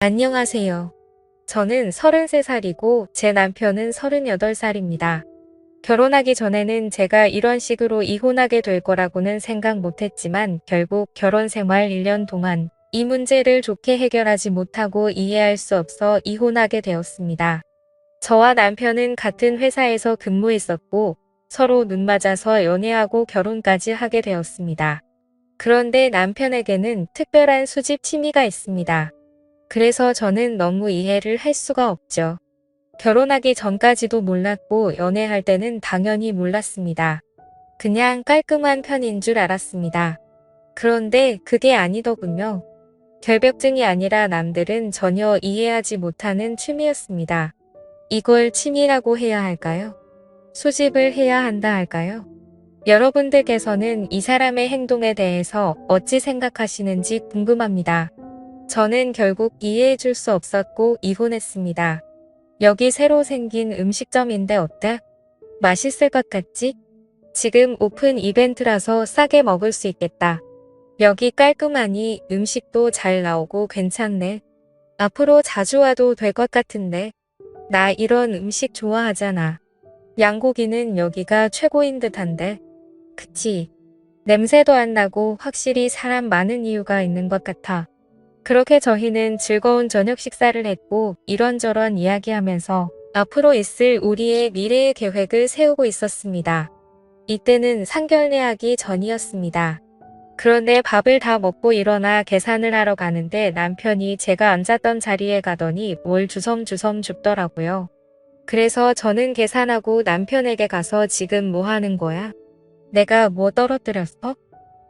안녕하세요. 저는 33살이고 제 남편은 38살입니다. 결혼하기 전에는 제가 이런 식으로 이혼하게 될 거라고는 생각 못했지만 결국 결혼 생활 1년 동안 이 문제를 좋게 해결하지 못하고 이해할 수 없어 이혼하게 되었습니다. 저와 남편은 같은 회사에서 근무했었고 서로 눈 맞아서 연애하고 결혼까지 하게 되었습니다. 그런데 남편에게는 특별한 수집 취미가 있습니다. 그래서 저는 너무 이해를 할 수가 없죠. 결혼하기 전까지도 몰랐고 연애할 때는 당연히 몰랐습니다. 그냥 깔끔한 편인 줄 알았습니다. 그런데 그게 아니더군요. 결벽증이 아니라 남들은 전혀 이해하지 못하는 취미였습니다. 이걸 취미라고 해야 할까요? 수집을 해야 한다 할까요? 여러분들께서는 이 사람의 행동에 대해서 어찌 생각하시는지 궁금합니다. 저는 결국 이해해 줄 수 없었고 이혼했습니다. 여기 새로 생긴 음식점인데 어때? 맛있을 것 같지? 지금 오픈 이벤트라서 싸게 먹을 수 있겠다. 여기 깔끔하니 음식도 잘 나오고 괜찮네. 앞으로 자주 와도 될 것 같은데. 나 이런 음식 좋아하잖아. 양고기는 여기가 최고인 듯한데. 그치? 냄새도 안 나고 확실히 사람 많은 이유가 있는 것 같아. 그렇게 저희는 즐거운 저녁 식사를 했고 이런저런 이야기하면서 앞으로 있을 우리의 미래의 계획을 세우고 있었습니다. 이때는 상견례하기 전이었습니다. 그런데 밥을 다 먹고 일어나 계산을 하러 가는데 남편이 제가 앉았던 자리에 가더니 뭘 주섬주섬 줍더라고요. 그래서 저는 계산하고 남편에게 가서 지금 뭐 하는 거야? 내가 뭐 떨어뜨렸어?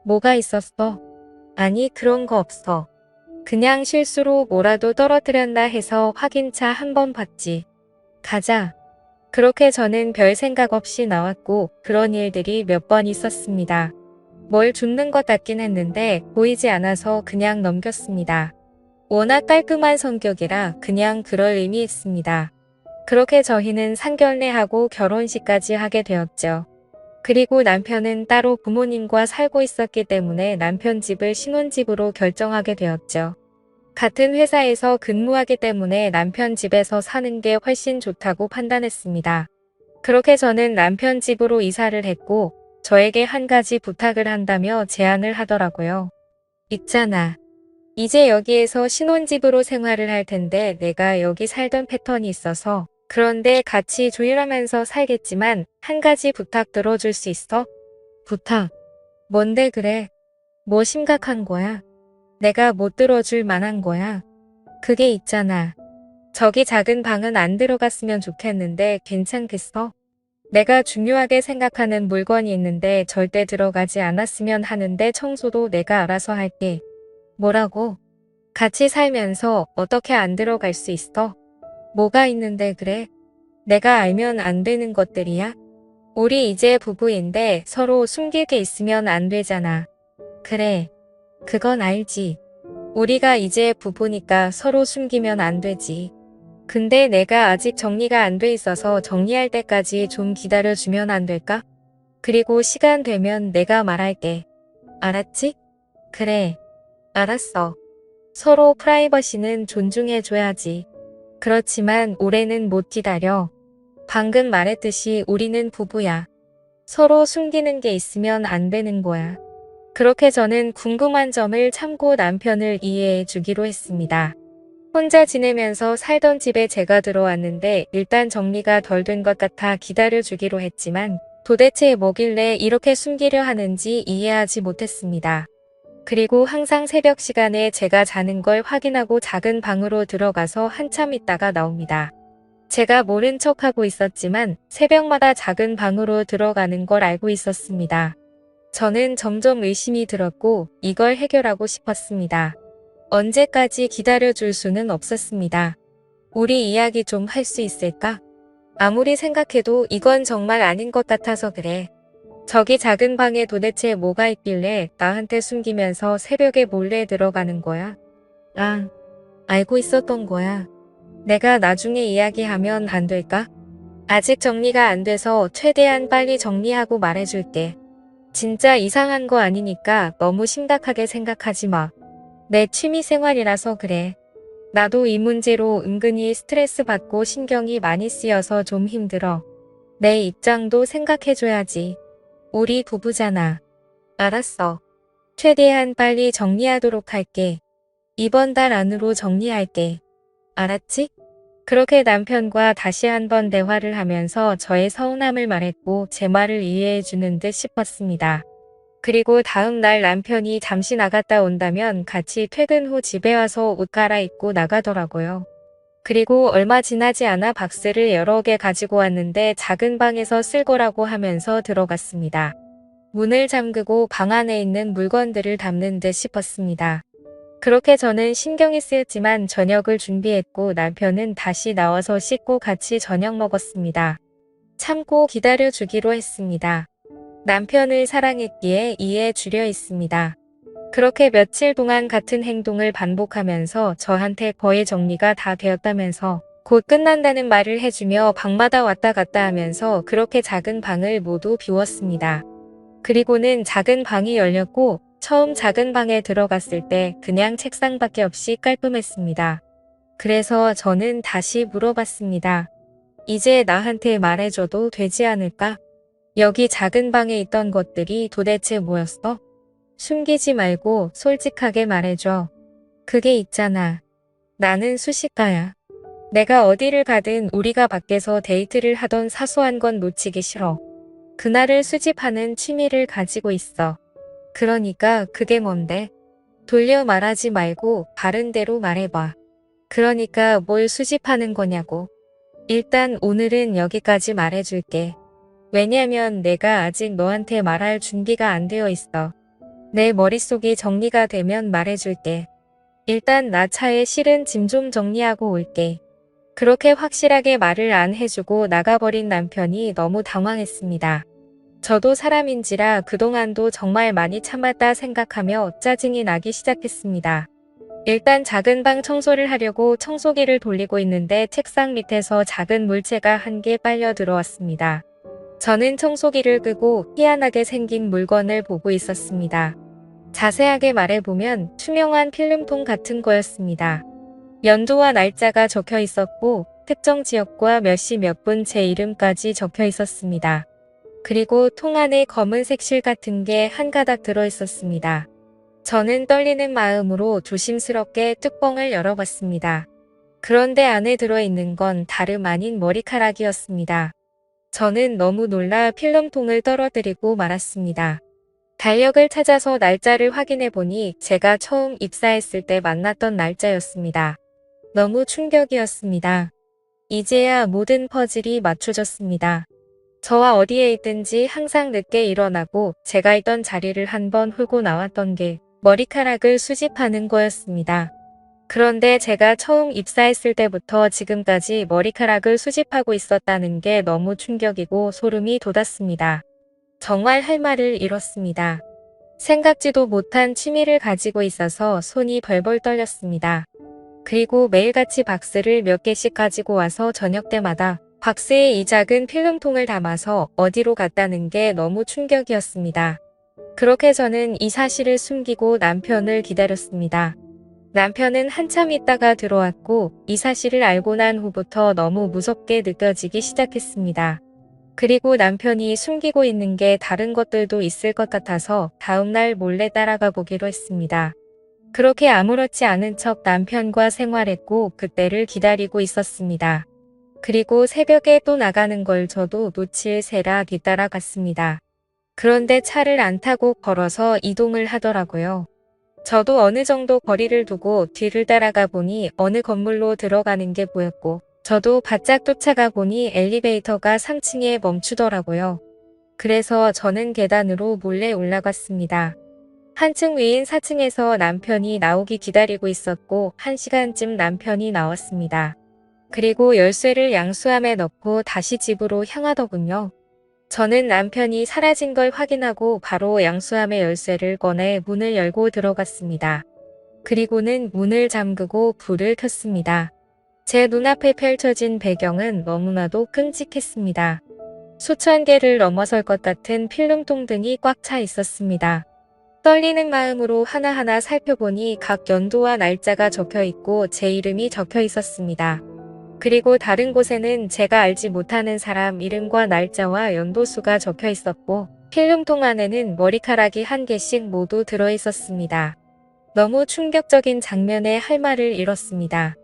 뭐가 있었어? 아니 그런 거 없어. 그냥 실수로 뭐라도 떨어뜨렸나 해서 확인차 한번 봤지. 가자. 그렇게 저는 별 생각 없이 나왔고 그런 일들이 몇 번 있었습니다. 뭘 줍는 것 같긴 했는데 보이지 않아서 그냥 넘겼습니다. 워낙 깔끔한 성격이라 그냥 그럴 의미였습니다. 그렇게 저희는 상견례하고 결혼식까지 하게 되었죠. 그리고 남편은 따로 부모님과 살고 있었기 때문에 남편 집을 신혼집으로 결정하게 되었죠. 같은 회사에서 근무하기 때문에 남편 집에서 사는 게 훨씬 좋다고 판단했습니다. 그렇게 저는 남편 집으로 이사를 했고 저에게 한 가지 부탁을 한다며 제안을 하더라고요. 있잖아. 이제 여기에서 신혼집으로 생활을 할 텐데 내가 여기 살던 패턴이 있어서 그런데 같이 조율하면서 살겠지만 한 가지 부탁 들어줄 수 있어? 부탁. 뭔데 그래? 뭐 심각한 거야? 내가 못 들어줄 만한 거야? 그게 있잖아. 저기 작은 방은 안 들어갔으면 좋겠는데 괜찮겠어? 내가 중요하게 생각하는 물건이 있는데 절대 들어가지 않았으면 하는데 청소도 내가 알아서 할게. 뭐라고? 같이 살면서 어떻게 안 들어갈 수 있어? 뭐가 있는데 그래? 내가 알면 안 되는 것들이야? 우리 이제 부부인데 서로 숨길 게 있으면 안 되잖아. 그래. 그건 알지. 우리가 이제 부부니까 서로 숨기면 안 되지. 근데 내가 아직 정리가 안 돼 있어서 정리할 때까지 좀 기다려주면 안 될까? 그리고 시간 되면 내가 말할게. 알았지? 그래. 알았어. 서로 프라이버시는 존중해줘야지. 그렇지만 올해는 못 기다려. 방금 말했듯이 우리는 부부야. 서로 숨기는 게 있으면 안 되는 거야. 그렇게 저는 궁금한 점을 참고 남편을 이해해 주기로 했습니다. 혼자 지내면서 살던 집에 제가 들어왔는데 일단 정리가 덜 된 것 같아 기다려 주기로 했지만 도대체 뭐길래 이렇게 숨기려 하는지 이해하지 못했습니다. 그리고 항상 새벽 시간에 제가 자는 걸 확인하고 작은 방으로 들어가서 한참 있다가 나옵니다. 제가 모른 척하고 있었지만 새벽마다 작은 방으로 들어가는 걸 알고 있었습니다. 저는 점점 의심이 들었고 이걸 해결하고 싶었습니다. 언제까지 기다려줄 수는 없었습니다. 우리 이야기 좀 할 수 있을까? 아무리 생각해도 이건 정말 아닌 것 같아서 그래. 저기 작은 방에 도대체 뭐가 있길래 나한테 숨기면서 새벽에 몰래 들어가는 거야? 아, 알고 있었던 거야. 내가 나중에 이야기하면 안 될까? 아직 정리가 안 돼서 최대한 빨리 정리하고 말해줄게. 진짜 이상한 거 아니니까 너무 심각하게 생각하지 마. 내 취미 생활이라서 그래. 나도 이 문제로 은근히 스트레스 받고 신경이 많이 쓰여서 좀 힘들어. 내 입장도 생각해줘야지. 우리 부부잖아. 알았어. 최대한 빨리 정리하도록 할게. 이번 달 안으로 정리할게. 알았지? 그렇게 남편과 다시 한번 대화를 하면서 저의 서운함을 말했고 제 말을 이해해 주는 듯 싶었습니다. 그리고 다음 날 남편이 잠시 나갔다 온다면 같이 퇴근 후 집에 와서 옷 갈아입고 나가더라고요. 그리고 얼마 지나지 않아 박스를 여러 개 가지고 왔는데 작은 방에서 쓸 거라고 하면서 들어갔습니다. 문을 잠그고 방 안에 있는 물건들을 담는 듯 싶었습니다. 그렇게 저는 신경이 쓰였지만 저녁을 준비했고 남편은 다시 나와서 씻고 같이 저녁 먹었습니다. 참고 기다려주기로 했습니다. 남편을 사랑했기에 이해해 주려 했습니다. 그렇게 며칠 동안 같은 행동을 반복하면서 저한테 거의 정리가 다 되었다면서 곧 끝난다는 말을 해주며 방마다 왔다 갔다 하면서 그렇게 작은 방을 모두 비웠습니다. 그리고는 작은 방이 열렸고 처음 작은 방에 들어갔을 때 그냥 책상밖에 없이 깔끔했습니다. 그래서 저는 다시 물어봤습니다. 이제 나한테 말해줘도 되지 않을까? 여기 작은 방에 있던 것들이 도대체 뭐였어? 숨기지 말고 솔직하게 말해줘. 그게 있잖아. 나는 수식가야. 내가 어디를 가든 우리가 밖에서 데이트를 하던 사소한 건 놓치기 싫어. 그날을 수집하는 취미를 가지고 있어. 그러니까 그게 뭔데? 돌려 말하지 말고 바른 대로 말해봐. 그러니까 뭘 수집하는 거냐고. 일단 오늘은 여기까지 말해줄게. 왜냐면 내가 아직 너한테 말할 준비가 안 되어 있어. 내 머릿속이 정리가 되면 말해줄게. 일단 나 차에 실은 짐 좀 정리하고 올게. 그렇게 확실하게 말을 안 해주고 나가버린 남편이 너무 당황했습니다. 저도 사람인지라 그동안도 정말 많이 참았다 생각하며 짜증이 나기 시작했습니다. 일단 작은 방 청소를 하려고 청소기를 돌리고 있는데 책상 밑에서 작은 물체가 한 개 빨려 들어왔습니다. 저는 청소기를 끄고 희한하게 생긴 물건을 보고 있었습니다. 자세하게 말해보면 투명한 필름통 같은 거였습니다. 연도와 날짜가 적혀 있었고 특정 지역과 몇 시 몇 분 제 이름까지 적혀 있었습니다. 그리고 통 안에 검은색 실 같은 게 한 가닥 들어 있었습니다. 저는 떨리는 마음으로 조심스럽게 뚜껑을 열어봤습니다. 그런데 안에 들어있는 건 다름 아닌 머리카락이었습니다. 저는 너무 놀라 필름통을 떨어뜨리고 말았습니다. 달력을 찾아서 날짜를 확인해 보니 제가 처음 입사했을 때 만났던 날짜였습니다. 너무 충격이었습니다. 이제야 모든 퍼즐이 맞춰졌습니다. 저와 어디에 있든지 항상 늦게 일어나고 제가 있던 자리를 한번 훑고 나왔던 게 머리카락을 수집하는 거였습니다. 그런데 제가 처음 입사했을 때부터 지금까지 머리카락을 수집하고 있었다는 게 너무 충격이고 소름이 돋았습니다. 정말 할 말을 잃었습니다. 생각지도 못한 취미를 가지고 있어서 손이 벌벌 떨렸습니다. 그리고 매일같이 박스를 몇 개씩 가지고 와서 저녁 때마다 박스에 이 작은 필름통을 담아서 어디로 갔다는 게 너무 충격이었습니다. 그렇게 저는 이 사실을 숨기고 남편을 기다렸습니다. 남편은 한참 있다가 들어왔고 이 사실을 알고 난 후부터 너무 무섭게 느껴지기 시작했습니다. 그리고 남편이 숨기고 있는 게 다른 것들도 있을 것 같아서 다음날 몰래 따라가 보기로 했습니다. 그렇게 아무렇지 않은 척 남편과 생활했고 그때를 기다리고 있었습니다. 그리고 새벽에 또 나가는 걸 저도 놓칠 새라 뒤따라갔습니다. 그런데 차를 안 타고 걸어서 이동을 하더라고요. 저도 어느 정도 거리를 두고 뒤를 따라가 보니 어느 건물로 들어가는 게 보였고 저도 바짝 쫓아가 보니 엘리베이터가 3층에 멈추더라고요. 그래서 저는 계단으로 몰래 올라갔습니다. 한층 위인 4층에서 남편이 나오기 기다리고 있었고 1시간쯤 남편이 나왔습니다. 그리고 열쇠를 양수함에 넣고 다시 집으로 향하더군요. 저는 남편이 사라진 걸 확인하고 바로 양수함의 열쇠를 꺼내 문을 열고 들어갔습니다. 그리고는 문을 잠그고 불을 켰습니다. 제 눈앞에 펼쳐진 배경은 너무나도 끔찍했습니다. 수천 개를 넘어설 것 같은 필름통 등이 꽉 차 있었습니다. 떨리는 마음으로 하나하나 살펴보니 각 연도와 날짜가 적혀 있고 제 이름이 적혀 있었습니다. 그리고 다른 곳에는 제가 알지 못하는 사람 이름과 날짜와 연도수가 적혀 있었고 필름통 안에는 머리카락이 한 개씩 모두 들어 있었습니다. 너무 충격적인 장면에 할 말을 잃었습니다.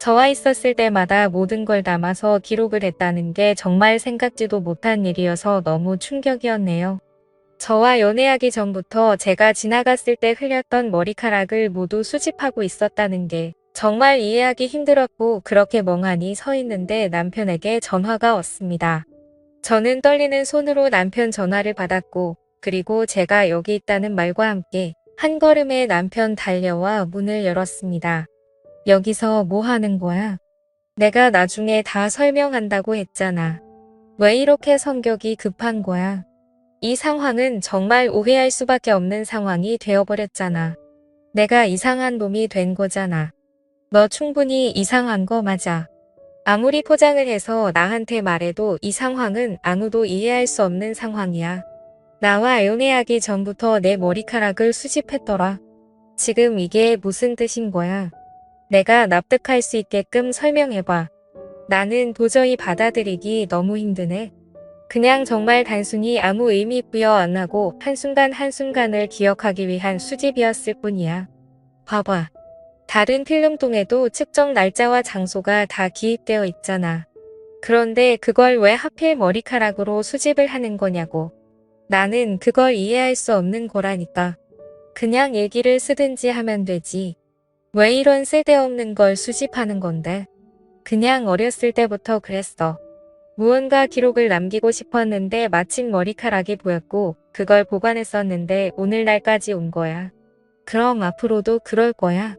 저와 있었을 때마다 모든 걸 담아서 기록을 했다는 게 정말 생각지도 못한 일이어서 너무 충격이었네요. 저와 연애하기 전부터 제가 지나갔을 때 흘렸던 머리카락을 모두 수집하고 있었다는 게 정말 이해하기 힘들었고 그렇게 멍하니 서 있는데 남편에게 전화가 왔습니다. 저는 떨리는 손으로 남편 전화를 받았고 그리고 제가 여기 있다는 말과 함께 한 걸음에 남편 달려와 문을 열었습니다. 여기서 뭐 하는 거야? 내가 나중에 다 설명한다고 했잖아. 왜 이렇게 성격이 급한 거야? 이 상황은 정말 오해할 수밖에 없는 상황이 되어버렸잖아. 내가 이상한 놈이 된 거잖아. 너 충분히 이상한 거 맞아. 아무리 포장을 해서 나한테 말해도 이 상황은 아무도 이해할 수 없는 상황이야. 나와 연애하기 전부터 내 머리카락을 수집했더라. 지금 이게 무슨 뜻인 거야? 내가 납득할 수 있게끔 설명해봐. 나는 도저히 받아들이기 너무 힘드네. 그냥 정말 단순히 아무 의미 부여 안 하고 한순간 한순간을 기억하기 위한 수집이었을 뿐이야. 봐봐. 다른 필름통에도 측정 날짜와 장소가 다 기입되어 있잖아. 그런데 그걸 왜 하필 머리카락으로 수집을 하는 거냐고. 나는 그걸 이해할 수 없는 거라니까. 그냥 얘기를 쓰든지 하면 되지. 왜 이런 쓸데없는 걸 수집하는 건데? 그냥 어렸을 때부터 그랬어. 무언가 기록을 남기고 싶었는데 마침 머리카락이 보였고 그걸 보관했었는데 오늘날까지 온 거야. 그럼 앞으로도 그럴 거야.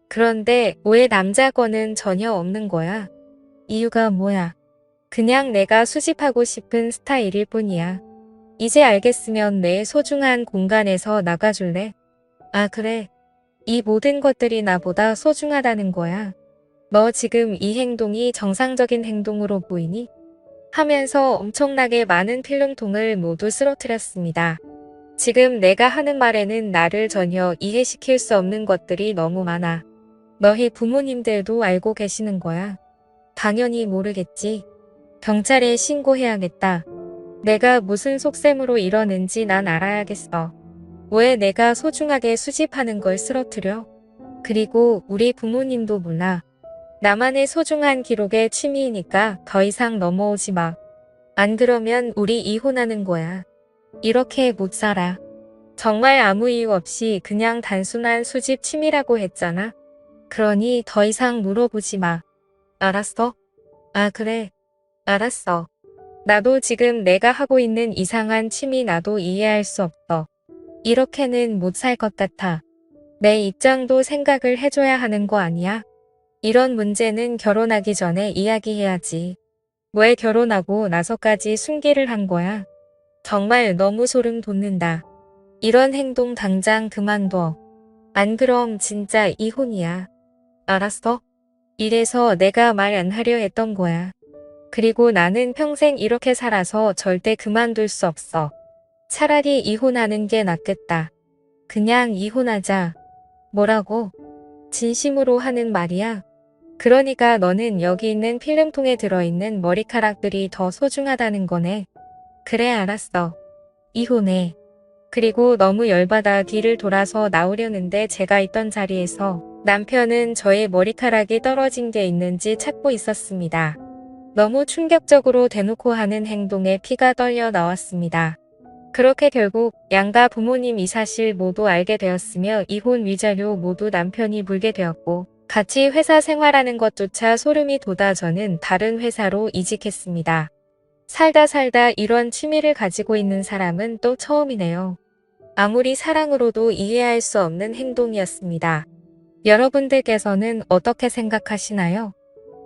그런데 왜 남자 거는 전혀 없는 거야? 이유가 뭐야? 그냥 내가 수집하고 싶은 스타일일 뿐이야. 이제 알겠으면 내 소중한 공간에서 나가줄래? 아 그래. 이 모든 것들이 나보다 소중하다는 거야. 너 지금 이 행동이 정상적인 행동으로 보이니? 하면서 엄청나게 많은 필름통을 모두 쓰러뜨렸습니다. 지금 내가 하는 말에는 나를 전혀 이해시킬 수 없는 것들이 너무 많아. 너희 부모님들도 알고 계시는 거야. 당연히 모르겠지. 경찰에 신고해야겠다. 내가 무슨 속셈으로 이러는지 난 알아야겠어. 왜 내가 소중하게 수집하는 걸 쓰러뜨려? 그리고 우리 부모님도 몰라. 나만의 소중한 기록의 취미이니까 더 이상 넘어오지 마. 안 그러면 우리 이혼하는 거야. 이렇게 못 살아. 정말 아무 이유 없이 그냥 단순한 수집 취미라고 했잖아. 그러니 더 이상 물어보지 마. 알았어? 아 그래. 알았어. 나도 지금 내가 하고 있는 이상한 취미 나도 이해할 수 없어. 이렇게는 못 살 것 같아. 내 입장도 생각을 해줘야 하는 거 아니야? 이런 문제는 결혼하기 전에 이야기해야지. 왜 결혼하고 나서까지 숨기를 한 거야? 정말 너무 소름 돋는다. 이런 행동 당장 그만둬. 안 그럼 진짜 이혼이야. 알았어? 이래서 내가 말 안 하려 했던 거야. 그리고 나는 평생 이렇게 살아서 절대 그만둘 수 없어. 차라리 이혼하는 게 낫겠다. 그냥 이혼하자. 뭐라고? 진심으로 하는 말이야? 그러니까 너는 여기 있는 필름통에 들어있는 머리카락들이 더 소중하다는 거네. 그래 알았어. 이혼해. 그리고 너무 열받아 뒤를 돌아서 나오려는데 제가 있던 자리에서 남편은 저의 머리카락이 떨어진 게 있는지 찾고 있었습니다. 너무 충격적으로 대놓고 하는 행동에 피가 떨려 나왔습니다. 그렇게 결국 양가 부모님 이 사실 모두 알게 되었으며 이혼 위자료 모두 남편이 물게 되었고 같이 회사 생활하는 것조차 소름이 돋아 저는 다른 회사로 이직했습니다. 살다 이런 취미를 가지고 있는 사람은 또 처음이네요. 아무리 사랑으로도 이해할 수 없는 행동이었습니다. 여러분들께서는 어떻게 생각하시나요?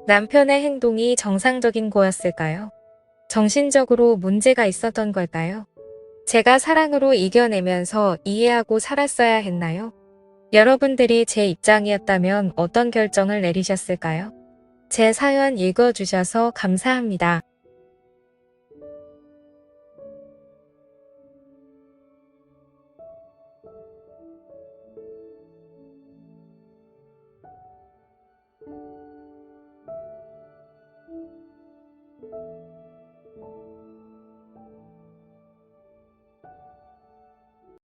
남편의 행동이 정상적인 거였을까요? 정신적으로 문제가 있었던 걸까요? 제가 사랑으로 이겨내면서 이해하고 살았어야 했나요? 여러분들이 제 입장이었다면 어떤 결정을 내리셨을까요? 제 사연 읽어주셔서 감사합니다.